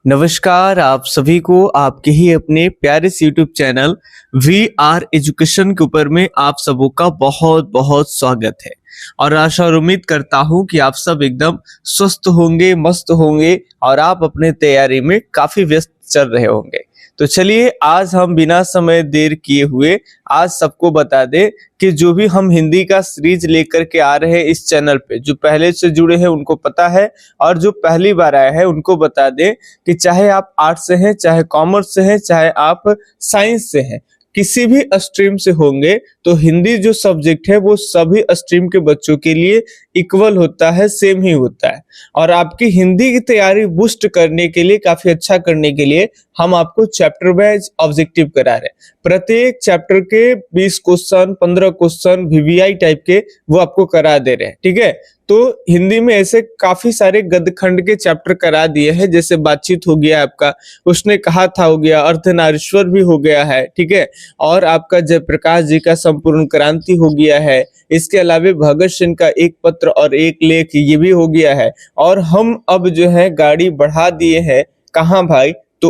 नमस्कार आप सभी को आपके ही अपने प्यारे से YouTube channel we are education के ऊपर में आप सबों का बहुत बहुत स्वागत है। और आशा और उम्मीद करता हूं कि आप सब एकदम स्वस्थ होंगे, मस्त होंगे और आप अपने तैयारी में काफी व्यस्त चल रहे होंगे। तो चलिए आज हम बिना समय देर किए हुए आज सबको बता दें कि जो भी हम हिंदी का सीरीज लेकर के आ रहे हैं इस चैनल पे, जो पहले से जुड़े हैं उनको पता है और जो पहली बार आए हैं उनको बता दें कि चाहे आप आर्ट्स से हैं, चाहे कॉमर्स से हैं, चाहे आप साइंस से हैं, किसी भी स्ट्रीम से होंगे तो हिंदी जो सब्जेक्ट है वो सभी स्ट्रीम के बच्चों के लिए इक्वल होता है, सेम ही होता है। और आपकी हिंदी की तैयारी बूस्ट करने के लिए, काफी अच्छा करने के लिए हम आपको चैप्टर वाइज ऑब्जेक्टिव करा रहे हैं। प्रत्येक चैप्टर के 20 क्वेश्चन, 15 क्वेश्चन वीवीआई टाइप के वो आपको करा दे रहे हैं। ठीक है, तो हिंदी में ऐसे काफी सारे गद्यखंड के चैप्टर करा दिए हैं, जैसे बातचीत हो गया आपका, उसने कहा था हो गया, अर्धनारीश्वर भी हो गया है। ठीक है, और आपका जयप्रकाश जी का संपूर्ण क्रांति हो गया है। इसके अलावा भगत सिंह का एक पत्र और एक लेख ये भी हो गया है। और हम अब जो है गाड़ी बढ़ा दिए हैं, कहाँ भाई, तो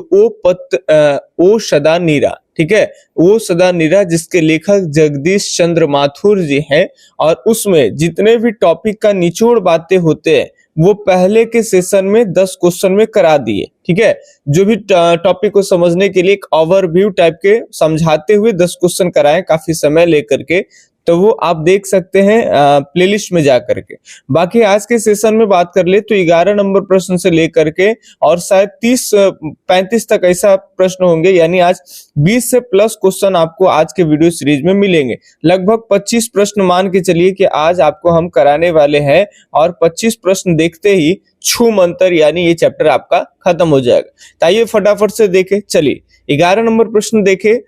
ओ सदा नीरा। ठीक है, वो सदा नीरा जिसके लेखक जगदीश चंद्र माथुर जी हैं, और उसमें जितने भी टॉपिक का निचोड़ बातें होते हैं वो पहले के सेशन में 10 क्वेश्चन में करा दिए। ठीक है, जो भी टॉपिक को समझने के लिए एक ओवरव्यू टाइप के समझाते हुए 10 क्वेश्चन कराए काफी समय लेकर के, तो वो आप देख सकते हैं प्लेलिस्ट में जाकर के। बाकी आज के सेशन में बात कर ले तो 11 नंबर प्रश्न से लेकर के और शायद 30-35 तक ऐसा प्रश्न होंगे, यानी आज 20 से प्लस क्वेश्चन आपको आज के वीडियो सीरीज में मिलेंगे। लगभग 25 प्रश्न मान के चलिए कि आज आपको हम कराने वाले हैं, और 25 प्रश्न देखते ही छू मंतर यानी ये चैप्टर आपका खत्म हो जाएगा। तो आइए फटाफट से देखें। चलिए 11 नंबर प्रश्न देखें।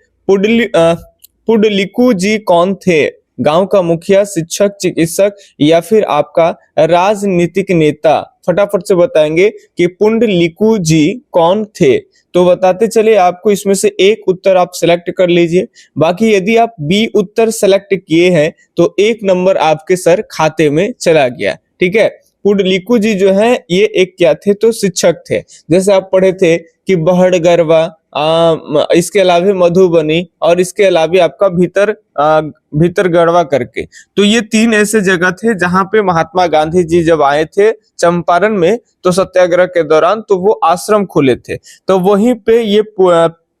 पुंडलिकू जी कौन थे? गांव का मुखिया, शिक्षक, चिकित्सक या फिर आपका राजनीतिक नेता? फटाफट से बताएंगे कि पुंडलिकू जी कौन थे। तो बताते चले आपको, इसमें से एक उत्तर आप सिलेक्ट कर लीजिए। बाकी यदि आप बी उत्तर सेलेक्ट किए हैं तो 1 नंबर आपके सर खाते में चला गया। ठीक है, पुंडलिकू जी जो है ये एक क्या थे, तो शिक्षक थे। जैसे आप पढ़े थे कि बहड़गरवा, इसके अलावा मधुबनी, और इसके अलावा आपका भीतरगढ़वा करके, तो ये 3 ऐसे जगह थे जहां पे महात्मा गांधी जी जब आए थे चंपारण में तो सत्याग्रह के दौरान, तो वो आश्रम खोले थे। तो वहीं पे ये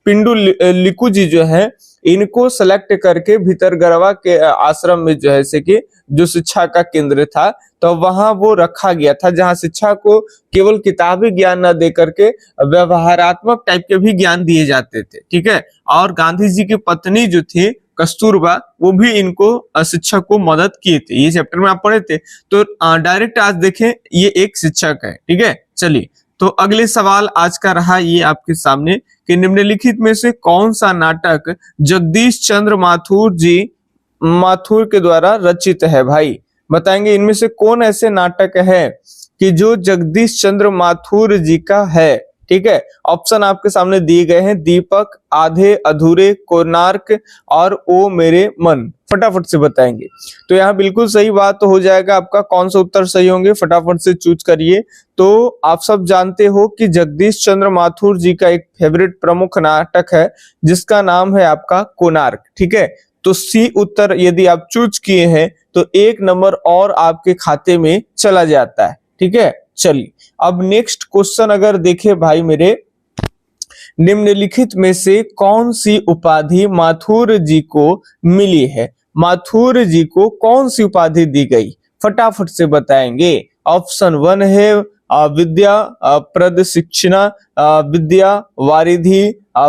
पिंडुलिकू जी जो है इनको सेलेक्ट करके भीतरगढ़वा के आश्रम में जो है से कि जो शिक्षा का केंद्र था, तो वहां वो रखा गया था, जहां शिक्षा को केवल किताबी ज्ञान न दे करके व्यवहारात्मक टाइप के भी ज्ञान दिए जाते थे। ठीक है, और गांधी जी की पत्नी जो थी कस्तूरबा, वो भी इनको शिक्षा को मदद किए थे। ये चैप्टर में आप पढ़े थे। तो डायरेक्ट आज देखें, ये एक शिक्षक है। ठीक है, चलिए तो अगले सवाल आज का रहा ये आपके सामने कि निम्नलिखित में से कौन सा नाटक जगदीश चंद्र माथुर के द्वारा रचित है? भाई बताएंगे इनमें से कौन ऐसे नाटक है कि जो जगदीश चंद्र माथुर जी का है। ठीक है, ऑप्शन आपके सामने दिए गए हैं, दीपक, आधे अधूरे, कोणार्क और ओ मेरे मन। फटाफट से बताएंगे। तो यहाँ बिल्कुल सही बात तो हो जाएगा आपका, कौन सा उत्तर सही होंगे फटाफट से चूज करिए। तो आप सब जानते हो कि जगदीश चंद्र माथुर जी का एक फेवरेट प्रमुख नाटक है जिसका नाम है आपका कोणार्क। ठीक है, तो सी उत्तर यदि आप चूज किए हैं तो 1 नंबर और आपके खाते में चला जाता है। ठीक है, चलिए अब नेक्स्ट क्वेश्चन अगर देखें भाई मेरे, निम्नलिखित में से कौन सी उपाधि माथुर जी को मिली है? माथुर जी को कौन सी उपाधि दी गई? फटाफट से बताएंगे। ऑप्शन 1 है विद्या प्रद शिक्षणा, विद्या वारिधि,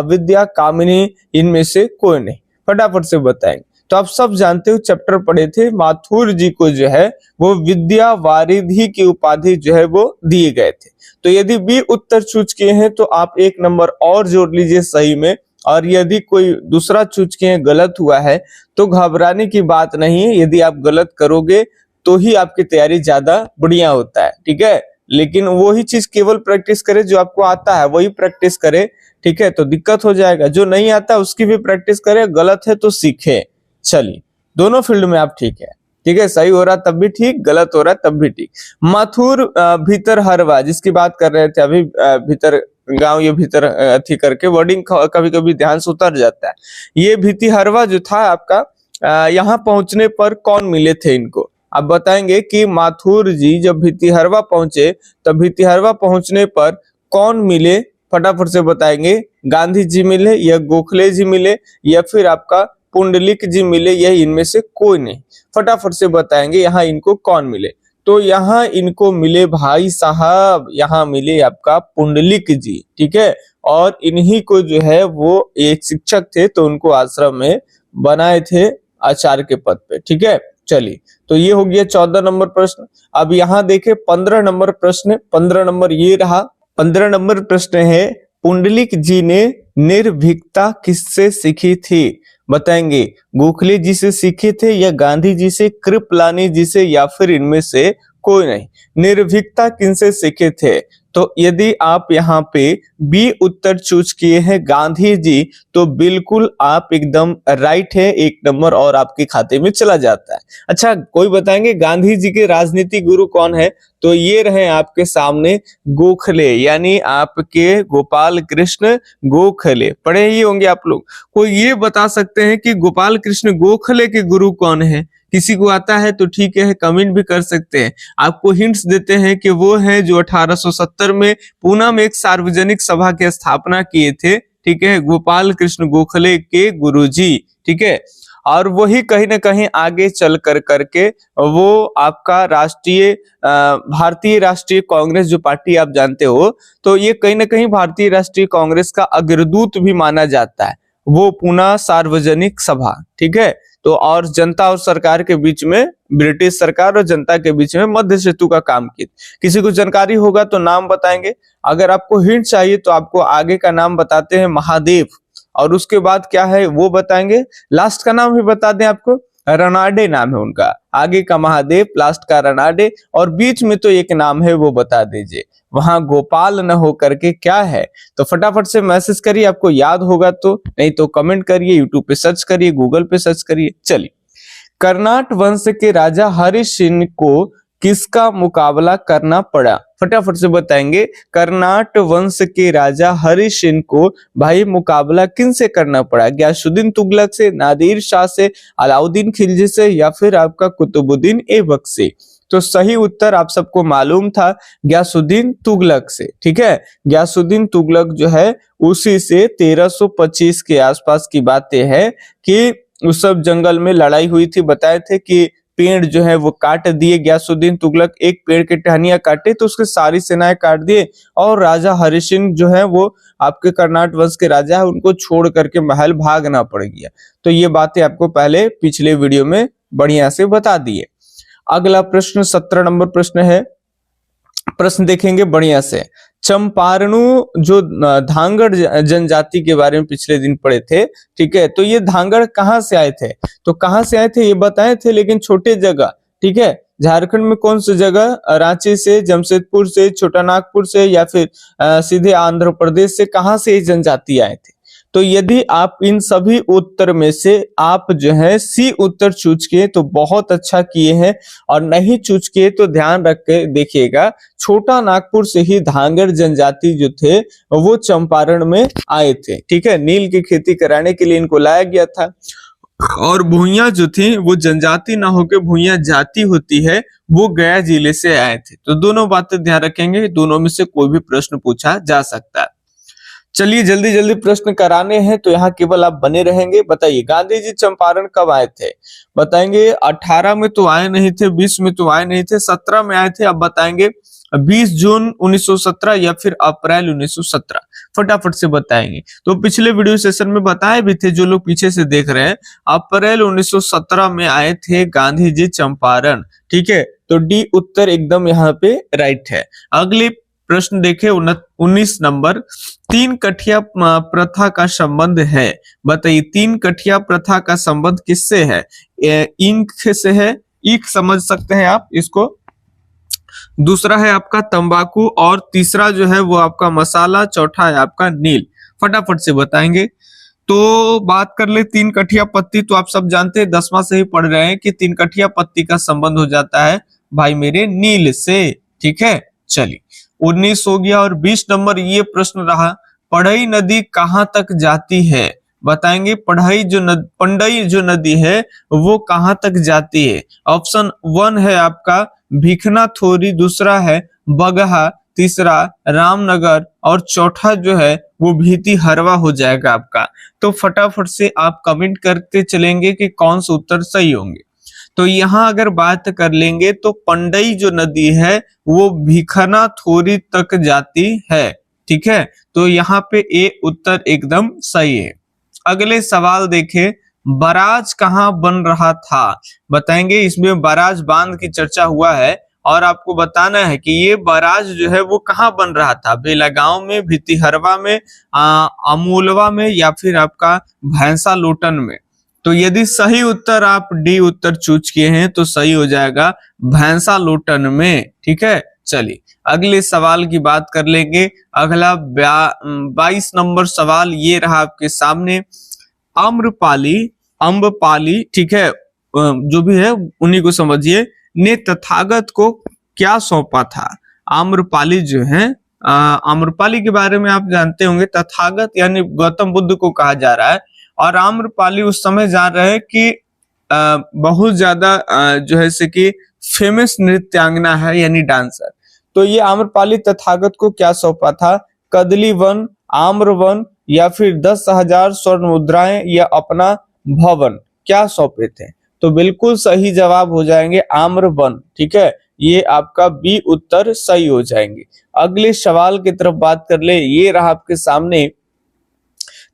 विद्या कामिनी, इनमें से कोई नहीं। फटाफट से बताएंगे। तो आप सब जानते हो, चैप्टर पढ़े थे, माथुर जी को जो है वो विद्या वारिधि की उपाधि जो है वो दिए गए थे। तो यदि बी उत्तर चूज किए हैं तो आप 1 नंबर और जोड़ लीजिए सही में, और यदि कोई दूसरा चूज किए गलत हुआ है तो घबराने की बात नहीं है। यदि आप गलत करोगे तो ही आपकी तैयारी ज्यादा बढ़िया होता है। ठीक है, लेकिन वही चीज केवल प्रैक्टिस करे, जो आपको आता है वही प्रैक्टिस करे। ठीक है, तो दिक्कत हो जाएगा। जो नहीं आता उसकी भी प्रैक्टिस करे, गलत है तो सीखे। चलिए दोनों फील्ड में आप ठीक है। ठीक है, सही हो रहा तब भी ठीक, गलत हो रहा तब भी ठीक। माथुर भीतर हरवा जिसकी बात कर रहे थे अभी, भीतर गांव ये भीतर अथी करके वर्डिंग कभी कभी ध्यान से उतर जाता है। ये भितिहरवा जो था आपका यहाँ पहुंचने पर कौन मिले थे इनको? आप बताएंगे कि माथुर जी जब भितिहरवा पहुंचे तब भितिहरवा पहुंचने पर कौन मिले, फटाफट से बताएंगे। गांधी जी मिले या गोखले जी मिले या फिर आपका पुंडलिक जी मिले, यह इनमें से कोई नहीं। फटाफट से बताएंगे यहाँ इनको कौन मिले। तो यहाँ इनको मिले भाई साहब, यहाँ मिले आपका पुंडलिक जी, ठीक है। और इन्हीं को जो है वो एक शिक्षक थे तो उनको आश्रम में बनाए थे आचार्य के पद पे, ठीक है। चलिए, तो ये हो गया 14 नंबर प्रश्न। अब यहाँ देखे 15 नंबर प्रश्न। 15 नंबर ये रहा। 15 नंबर प्रश्न है, पुंडलिक जी ने निर्भीकता किससे सीखी थी? बताएंगे गोखले जी से सीखे थे या गांधी जी से, कृपलानी जी से, या फिर इनमें से कोई नहीं। निर्भीकता किनसे सीखे थे? तो यदि आप यहाँ पे बी उत्तर चूज किए हैं गांधी जी, तो बिल्कुल आप एकदम राइट है, 1 नंबर और आपके खाते में चला जाता है। अच्छा, कोई बताएंगे गांधी जी के राजनीतिक गुरु कौन है? तो ये रहे आपके सामने गोखले, यानी आपके गोपाल कृष्ण गोखले। पढ़े ही होंगे आप लोग। कोई ये बता सकते हैं कि गोपाल कृष्ण गोखले के गुरु कौन है? किसी को आता है तो ठीक है, कमेंट भी कर सकते हैं। आपको हिंट्स देते हैं कि वो हैं जो 1870 में पूना में एक सार्वजनिक सभा की स्थापना किए थे, ठीक है, गोपाल कृष्ण गोखले के गुरुजी, ठीक है। और वही कहीं ना कहीं आगे चल करके वो आपका भारतीय राष्ट्रीय कांग्रेस जो पार्टी आप जानते हो, तो ये कहीं ना कहीं भारतीय राष्ट्रीय कांग्रेस का अग्रदूत भी माना जाता है, वो पूना सार्वजनिक सभा, ठीक है। तो और जनता और सरकार के बीच में, ब्रिटिश सरकार और जनता के बीच में मध्य सेतु का काम किया। किसी को जानकारी होगा तो नाम बताएंगे। अगर आपको हिंट चाहिए तो आपको आगे का नाम बताते हैं महादेव, और उसके बाद क्या है वो बताएंगे। लास्ट का नाम भी बता दें आपको, रनाडे नाम है उनका। आगे का महादेव, लास्ट का रनाडे, और बीच में तो एक नाम है वो बता दीजिए। वहां गोपाल न हो करके क्या है? तो फटाफट से मैसेज करिए, आपको याद होगा तो, नहीं तो कमेंट करिए, यूट्यूब पे सर्च करिए, गूगल पे सर्च करिए। चलिए, कर्नाट वंश के राजा हरिसिंह को किसका मुकाबला करना पड़ा? फटाफट से बताएंगे। कर्नाट वंश के राजा हरिसिंह को भाई मुकाबला किन से करना पड़ा? गयासुद्दीन तुगलक से, नादिर शाह से, अलाउद्दीन खिलजी से, या फिर आपका कुतुबुद्दीन ऐबक से? तो सही उत्तर आप सबको मालूम था, गयासुद्दीन तुगलक से, ठीक है। गयासुद्दीन तुगलक जो है उसी से 1325 के आसपास की बातें है कि उस सब जंगल में लड़ाई हुई थी। बताए थे कि पेड़ जो है वो काट दिए गयासुद्दीन तुगलक, एक पेड़ के टहनियां काटे तो उसके सारी सेनाएं काट दिए, और राजा हरिसिंह जो है वो आपके कर्नाट वंश के राजा है, उनको छोड़ करके महल भागना पड़ गया। तो ये बातें आपको पहले पिछले वीडियो में बढ़िया से बता दिए। अगला प्रश्न 17 नंबर प्रश्न है। प्रश्न देखेंगे बढ़िया से। चंपारणु जो धांगड़ जनजाति के बारे में पिछले दिन पढ़े थे, ठीक है। तो ये धांगड़ कहाँ से आए थे? तो कहाँ से आए थे ये बताए थे, लेकिन छोटे जगह, ठीक है। झारखंड में कौन सी जगह? रांची से, जमशेदपुर से, छोटा नागपुर से, या फिर सीधे आंध्र प्रदेश से? कहाँ से ये जनजाति आए थे? तो यदि आप इन सभी उत्तर में से आप जो है सी उत्तर चूज किए तो बहुत अच्छा किए हैं, और नहीं चूज किए तो ध्यान रख के देखिएगा, छोटा नागपुर से ही धांगड़ जनजाति जो थे वो चंपारण में आए थे, ठीक है। नील की खेती कराने के लिए इनको लाया गया था, और भूइयां जो थी वो जनजाति ना होकर भूइयां जाति होती है, वो गया जिले से आए थे। तो दोनों बातें ध्यान रखेंगे, दोनों में से कोई भी प्रश्न पूछा जा सकता है। चलिए जल्दी जल्दी प्रश्न कराने हैं, तो यहाँ केवल आप बने रहेंगे। बताइए गांधी जी चंपारण कब आए थे? बताएंगे 18 में तो आए नहीं थे, 20 में तो आए नहीं थे, 17 में आए थे। अब बताएंगे 20 जून 1917 या फिर अप्रैल 1917? फटाफट से बताएंगे। तो पिछले वीडियो सेशन में बताए भी थे, जो लोग पीछे से देख रहे हैं, अप्रैल 1917 में आए थे गांधी जी चंपारण, ठीक है। तो डी उत्तर एकदम यहाँ पे राइट है। अगली प्रश्न देखे 19 नंबर। 3 कठिया प्रथा का संबंध है। बताइए 3 कठिया प्रथा का संबंध किससे है? इंक से है, ईख समझ सकते हैं आप इसको। दूसरा है आपका तंबाकू, और तीसरा जो है वो आपका मसाला, चौथा है आपका नील। फटाफट से बताएंगे। तो बात कर ले 3 कठिया पत्ती, तो आप सब जानते हैं, 10वां से ही पढ़ रहे हैं कि 3 कठिया पत्ती का संबंध हो जाता है भाई मेरे नील से, ठीक है। चलिए 19 हो गया। और 20 नंबर ये प्रश्न रहा, पढ़ई नदी कहाँ तक जाती है? बताएंगे पंडई जो नदी है वो कहाँ तक जाती है? ऑप्शन 1 है आपका भिखना थोरी, दूसरा है बगहा, तीसरा रामनगर और चौथा जो है वो भीती हरवा हो जाएगा आपका। तो फटाफट से आप कमेंट करते चलेंगे कि कौन सा उत्तर सही होंगे। तो यहाँ अगर बात कर लेंगे तो पंडई जो नदी है वो भिखना थोरी तक जाती है। ठीक है, तो यहाँ पे ए उत्तर एकदम सही है। अगले सवाल देखें, बराज कहाँ बन रहा था? बताएंगे, इसमें बराज बांध की चर्चा हुआ है और आपको बताना है कि ये बराज जो है वो कहाँ बन रहा था, बेलागांव में, भितिहरवा में, अमूलवा में या फिर आपका भैंसा लोटन में। तो यदि सही उत्तर आप डी उत्तर चूज किए हैं तो सही हो जाएगा भैंसा लोटन में। ठीक है, चलिए अगले सवाल की बात कर लेंगे। अगला 22 नंबर सवाल ये रहा आपके सामने, अम्रपाली, ठीक है, जो भी है उन्हीं को समझिए, ने तथागत को क्या सौंपा था? आम्रपाली जो है, आम्रपाली के बारे में आप जानते होंगे, तथागत यानी गौतम बुद्ध को कहा जा रहा है और आम्रपाली उस समय जा रहे हैं कि बहुत ज्यादा जो है से कि फेमस नृत्यांगना है यानी डांसर। तो ये आम्रपाली तथागत को क्या सौंपा था? कदली वन, आम्र वन या फिर 10,000 स्वर्ण मुद्राएं या अपना भवन, क्या सौंपे थे? तो बिल्कुल सही जवाब हो जाएंगे आम्र वन। ठीक है, ये आपका बी उत्तर सही हो जाएंगे। अगले सवाल की तरफ बात कर ले, ये रहा आपके सामने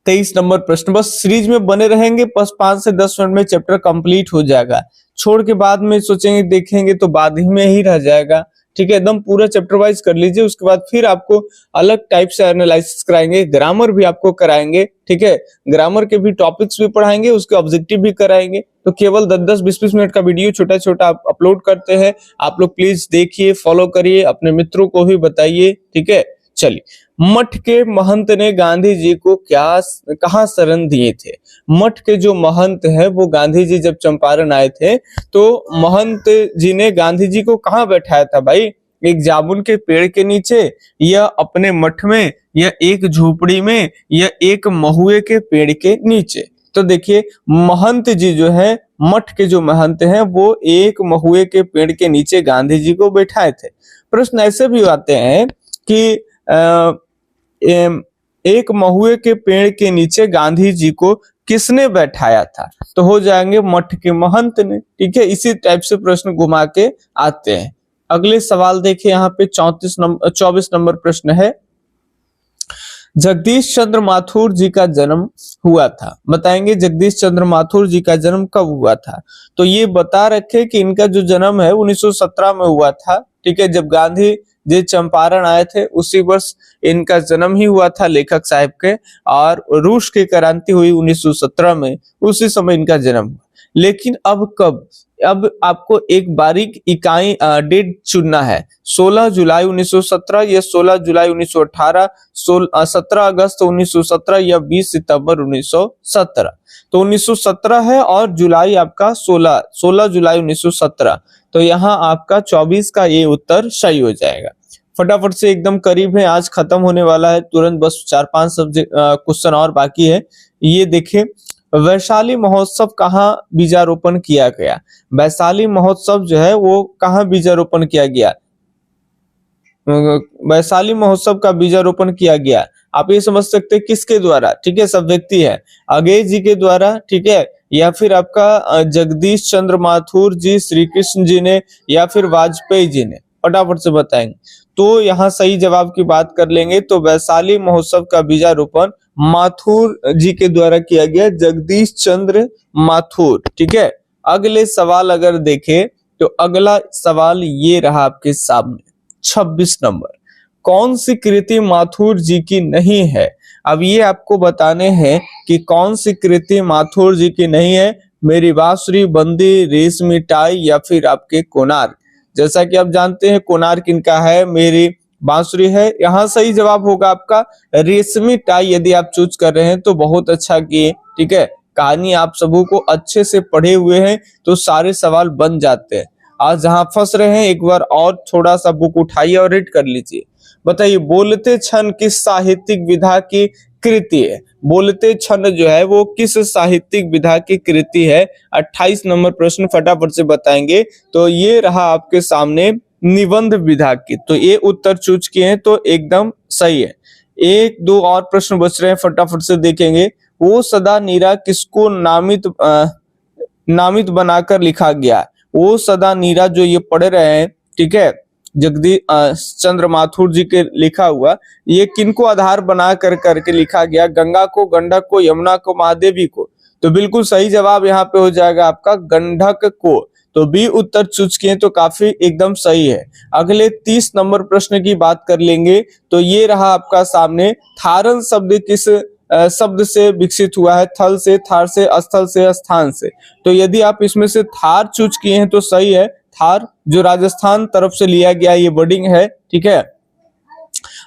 23 नंबर प्रश्न। बस सीरीज में बने रहेंगे, बस 5 से 10 मिनट में चैप्टर कंप्लीट हो जाएगा। छोड़ के बाद में सोचेंगे देखेंगे तो बाद ही में ही रह जाएगा। ठीक है, एकदम पूरा चैप्टर वाइज कर लीजिए, उसके बाद फिर आपको अलग टाइप से एनालिसिस कराएंगे, ग्रामर भी आपको कराएंगे। ठीक है, ग्रामर के भी टॉपिक्स भी पढ़ाएंगे, उसके ऑब्जेक्टिव भी कराएंगे। तो केवल 10-10, 20-20 मिनट का वीडियो छोटा छोटा अपलोड करते हैं, आप लोग प्लीज देखिए, फॉलो करिए, अपने मित्रों को भी बताइए। ठीक है, चलिए, मठ के महंत ने गांधी जी को कहाँ शरण दिए थे? मठ के जो महंत है वो गांधी जी जब चंपारण आए थे तो महंत जी ने गांधी जी को कहाँ बैठाया था भाई? एक जामुन के पेड़ के नीचे, या अपने मठ में, या एक झोपड़ी में, या एक महुए के पेड़ के नीचे? तो देखिए, महंत जी जो है, मठ के जो महंत हैं वो एक महुए के पेड़ के नीचे गांधी जी को बैठाए थे। प्रश्न ऐसे भी आते हैं कि एक महुए के पेड़ के नीचे गांधी जी को किसने बैठाया था? तो हो जाएंगे मठ के महंत ने। ठीक है, इसी टाइप से प्रश्न घुमा के आते हैं। अगले सवाल देखिए, यहाँ पे 24 नंबर प्रश्न है, जगदीश चंद्र माथुर जी का जन्म हुआ था। बताएंगे जगदीश चंद्र माथुर जी का जन्म कब हुआ था? तो ये बता रखे कि इनका जो जन्म है 1917 में हुआ था। ठीक है, जब गांधी जी चंपारण आए थे उसी वर्ष इनका जन्म ही हुआ था लेखक साहब के, और रूस की क्रांति हुई 1917 में, उसी समय इनका जन्म हुआ। लेकिन अब कब? अब आपको एक बारीक इकाई डेट चुनना है, 16 जुलाई 1917 या 16 जुलाई 1918, 17 अगस्त 1917 या 20 सितंबर 1917। तो 1917 है और जुलाई आपका 16 जुलाई 1917। तो यहाँ आपका 24 का ये उत्तर सही हो जाएगा। फटाफट से एकदम करीब है, आज खत्म होने वाला है तुरंत, बस 4-5 सब्जेक्ट क्वेश्चन और बाकी है। ये देखिए, वैशाली महोत्सव कहाँ बीजारोपण किया गया? वैशाली महोत्सव जो है वो कहाँ बीजारोपण किया गया? वैशाली महोत्सव का बीजारोपण किया गया, आप ये समझ सकते हैं किसके द्वारा? ठीक है, सब व्यक्ति है, अगेय जी के द्वारा, ठीक है, या फिर आपका जगदीश चंद्र माथुर जी, श्री कृष्ण जी ने, या फिर वाजपेयी जी ने? फटाफट से बताएंगे। तो यहाँ सही जवाब की बात कर लेंगे तो वैशाली महोत्सव का बीजारोपण माथुर जी के द्वारा किया गया, जगदीश चंद्र माथुर। ठीक है, अगले सवाल अगर देखें तो अगला सवाल ये रहा आपके सामने, 26 नंबर, कौन सी कृति माथुर जी की नहीं है? अब ये आपको बताने हैं कि कौन सी कृति माथुर जी की नहीं है। मेरी बांसुरी, बंदी, रेशमी टाई या फिर आपके कोणार्क? जैसा कि आप जानते हैं कोणार्क इनका है, मेरी बांसुरी है। यहाँ सही जवाब होगा आपका रेशमी टाई। यदि आप चूज कर रहे हैं तो बहुत अच्छा किए। ठीक है, कहानी आप सबों को अच्छे से पढ़े हुए हैं तो सारे सवाल बन जाते हैं। आज जहां फंस रहे हैं एक बार और थोड़ा सा बुक उठाइए और रीड कर लीजिए। बताइए, बोलते क्षण किस साहित्यिक विधा की कृति है? बोलते क्षण जो है वो किस साहित्यिक विधा की कृति है? 28 नंबर प्रश्न फटाफट से बताएंगे। तो ये रहा आपके सामने निबंध विधा की। तो ये उत्तर चूज किए हैं तो एकदम सही है। एक दो और प्रश्न बच रहे हैं, फटाफट से देखेंगे। वो सदा नीरा किसको नामित बनाकर लिखा गया? वो सदा नीरा जो ये पढ़ रहे हैं, ठीक है, जगदीश चंद्र माथुर जी के लिखा हुआ, ये किनको आधार बना कर करके लिखा गया? गंगा को, गंडक को, यमुना को, महादेवी को? तो बिल्कुल सही जवाब यहाँ पे हो जाएगा आपका गंडक को। तो बी उत्तर चूज किए तो काफी एकदम सही है। अगले 30 नंबर प्रश्न की बात कर लेंगे। तो ये रहा आपका सामने, थारन शब्द किस शब्द से विकसित हुआ है? थल से, थार से, स्थल से, स्थान से? तो यदि आप इसमें से थार चूज किए हैं तो सही है। थार जो राजस्थान तरफ से लिया गया ये वर्डिंग है, ठीक है।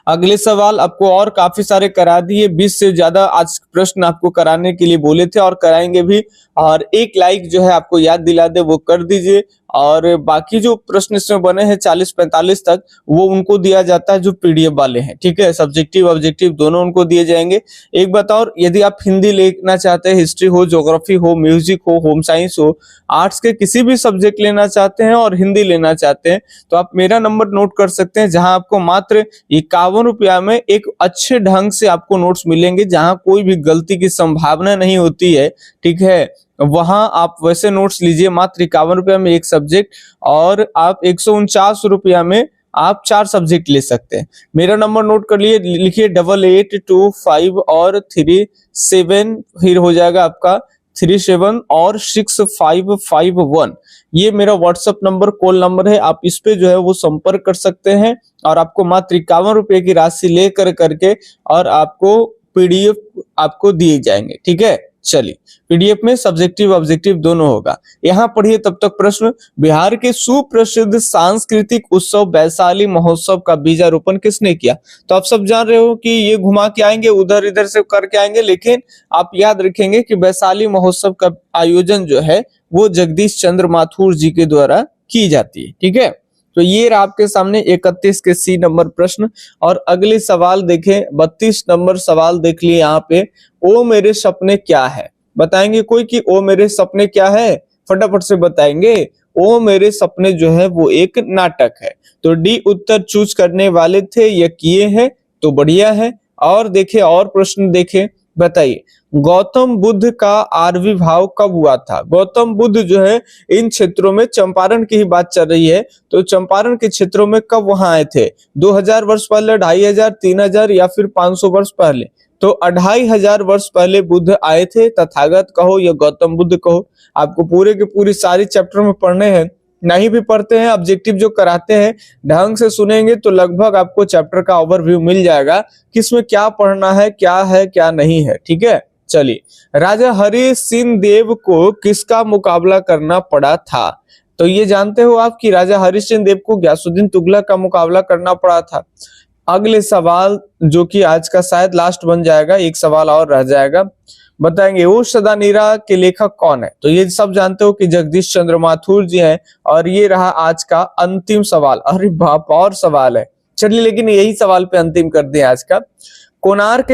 अगले सवाल आपको और काफी सारे करा दिए, 20 से ज्यादा आज प्रश्न आपको कराने के लिए बोले थे और कराएंगे भी। और एक लाइक जो है आपको याद दिला दे वो कर दीजिए। और बाकी जो प्रश्न इसमें बने हैं 40-45 तक, वो उनको दिया जाता है जो पीडीएफ वाले हैं, ठीक है। सब्जेक्टिव ऑब्जेक्टिव दोनों उनको दिए जाएंगे। एक बात और, यदि आप हिंदी लेना चाहते हैं, हिस्ट्री हो, ज्योग्राफी हो, म्यूजिक हो, होम साइंस हो, आर्ट्स के किसी भी सब्जेक्ट लेना चाहते हैं और हिंदी लेना चाहते हैं, तो आप मेरा नंबर नोट कर सकते हैं, जहां आपको मात्र 51 रुपया में एक अच्छे ढंग से आपको नोट्स मिलेंगे, जहां कोई भी गलती की संभावना नहीं होती है, ठीक है। वहां आप वैसे नोट्स लीजिए, मात्र 51 रुपया में एक सब्जेक्ट, और आप 149 रुपया में आप 4 सब्जेक्ट ले सकते हैं। मेरा नंबर नोट कर लिए, लिखिए 8825 और 37, फिर हो जाएगा आपका 37 और 6551। ये मेरा व्हाट्सएप नंबर, कॉल नंबर है। आप इस पे जो है वो संपर्क कर सकते हैं और आपको मात्र 51 रुपए की राशि लेकर करके और आपको पीडीएफ आपको दिए जाएंगे, ठीक है। चलिए, पीडीएफ में सब्जेक्टिव ऑब्जेक्टिव दोनों होगा। यहाँ पढ़िए तब तक प्रश्न। बिहार के सुप्रसिद्ध सांस्कृतिक उत्सव वैशाली महोत्सव का बीजारोपण किसने किया? तो आप सब जान रहे हो कि ये घुमा के आएंगे, उधर इधर से करके आएंगे, लेकिन आप याद रखेंगे कि वैशाली महोत्सव का आयोजन जो है वो जगदीश चंद्र माथुर जी के द्वारा की जाती है, ठीक है। तो ये रहा आपके सामने 31 के सी नंबर प्रश्न। और अगले सवाल देखें, 32 नंबर सवाल देख लिए यहाँ पे। ओ मेरे सपने क्या है? बताएंगे कोई कि ओ मेरे सपने क्या है? फटाफट से बताएंगे। ओ मेरे सपने जो है वो एक नाटक है। तो डी उत्तर चूज करने वाले थे, ये किए हैं तो बढ़िया है। और देखे और प्रश्न देखे, बताइए गौतम बुद्ध का आविर्भाव कब हुआ था? गौतम बुद्ध जो है इन क्षेत्रों में, चंपारण की ही बात चल रही है, तो चंपारण के क्षेत्रों में कब वहां आए थे? 2000 वर्ष पहले, 2500, 3000 या फिर 500 वर्ष पहले? तो 2500 वर्ष पहले बुद्ध आए थे। तथागत कहो या गौतम बुद्ध कहो, आपको पूरे के पूरी सारी चैप्टर में पढ़ने हैं। नहीं भी पढ़ते हैं, ऑब्जेक्टिव जो कराते हैं ढंग से सुनेंगे तो लगभग आपको चैप्टर का ओवरव्यू मिल जाएगा, किसमें क्या पढ़ना है क्या नहीं है, ठीक है। चलिए, राजा हरि सिंह देव को किसका मुकाबला करना पड़ा था? तो ये जानते हो आप कि राजा हरि सिंह देव को गयासुद्दीन तुगलक का मुकाबला करना पड़ा था। अगले सवाल जो कि आज का शायद लास्ट बन जाएगा, एक सवाल और रह जाएगा, बताएंगे वो सदा नीरा के लेखक कौन है? तो ये सब जानते हो कि जगदीश चंद्र माथुर जी हैं। और ये रहा आज का अंतिम सवाल। अरे बाप, और सवाल है, चलिए लेकिन यही सवाल पे अंतिम कर दें आज का। कोणार्क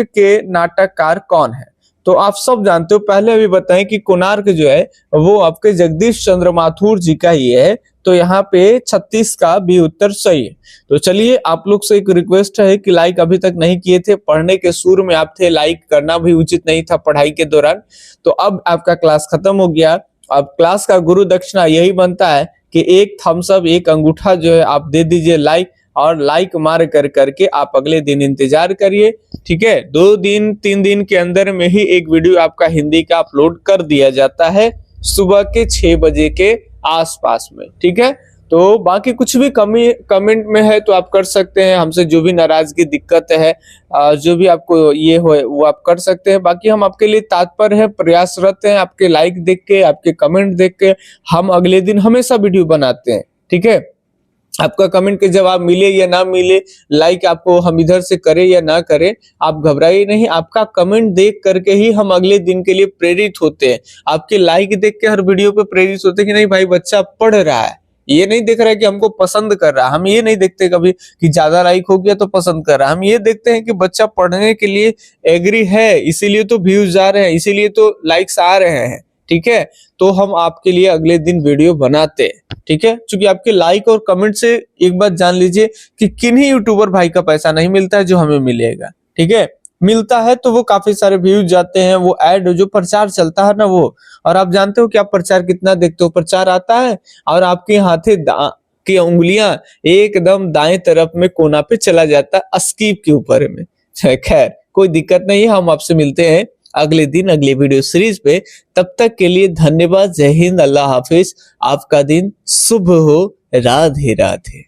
के नाटककार कौन है? तो आप सब जानते हो, पहले अभी बताएं कि कोणार्क जो है वो आपके जगदीश चंद्र माथुर जी का ही है। तो यहाँ पे 36 का भी उत्तर सही है। तो चलिए, आप लोग से एक रिक्वेस्ट है कि लाइक अभी तक नहीं किए थे, पढ़ने के सुर में आप थे, लाइक करना भी उचित नहीं था पढ़ाई के दौरान। तो अब आपका क्लास खत्म हो गया। अब क्लास का गुरु दक्षिणा यही बनता है कि एक थम्स अप, एक अंगूठा जो है आप दे दीजिए लाइक, और लाइक मार कर करके आप अगले दिन इंतजार करिए, ठीक है। 2 दिन 3 दिन के अंदर में ही एक वीडियो आपका हिंदी का अपलोड कर दिया जाता है, सुबह के 6 बजे के आसपास में, ठीक है। तो बाकी कुछ भी कमी कमेंट में है तो आप कर सकते हैं, हमसे जो भी नाराजगी दिक्कत है, जो भी आपको ये हो वो आप कर सकते हैं। बाकी हम आपके लिए तत्पर हैं, प्रयासरत हैं। आपके लाइक देख के, आपके कमेंट देख के हम अगले दिन हमेशा वीडियो बनाते हैं, ठीक है। आपका कमेंट के जवाब मिले या ना मिले, लाइक आपको हम इधर से करें या ना करें, आप घबराइए नहीं। आपका कमेंट देख करके ही हम अगले दिन के लिए प्रेरित होते हैं। आपके लाइक देख के हर वीडियो पे प्रेरित होते हैं कि नहीं भाई बच्चा पढ़ रहा है, ये नहीं देख रहा है कि हमको पसंद कर रहा है। हम ये नहीं देखते कभी कि ज्यादा लाइक हो गया तो पसंद कर रहा है। हम ये देखते हैं कि बच्चा पढ़ने के लिए एग्री है, इसीलिए तो व्यूज आ रहे हैं, इसीलिए तो लाइक्स आ रहे हैं। ठीक है, तो हम आपके लिए अगले दिन वीडियो बनाते हैं। ठीक है, क्योंकि आपके लाइक और कमेंट से एक बात जान लीजिए कि किन्हीं यूट्यूबर भाई का पैसा नहीं मिलता है जो हमें मिलेगा। ठीक है, मिलता है तो वो काफी सारे व्यूज जाते हैं, वो ऐड जो प्रचार चलता है ना वो। और आप जानते हो कि आप प्रचार कितना देखते हो? प्रचार आता है और आपके हाथे की उंगलियां एकदम दाएं तरफ में कोना पे चला जाता है, स्किप के ऊपर में। खैर कोई दिक्कत नहीं है, हम आपसे मिलते हैं अगले दिन अगले वीडियो सीरीज पे। तब तक के लिए धन्यवाद। जय हिंद, अल्लाह हाफिज। आपका दिन शुभ हो। राधे राधे।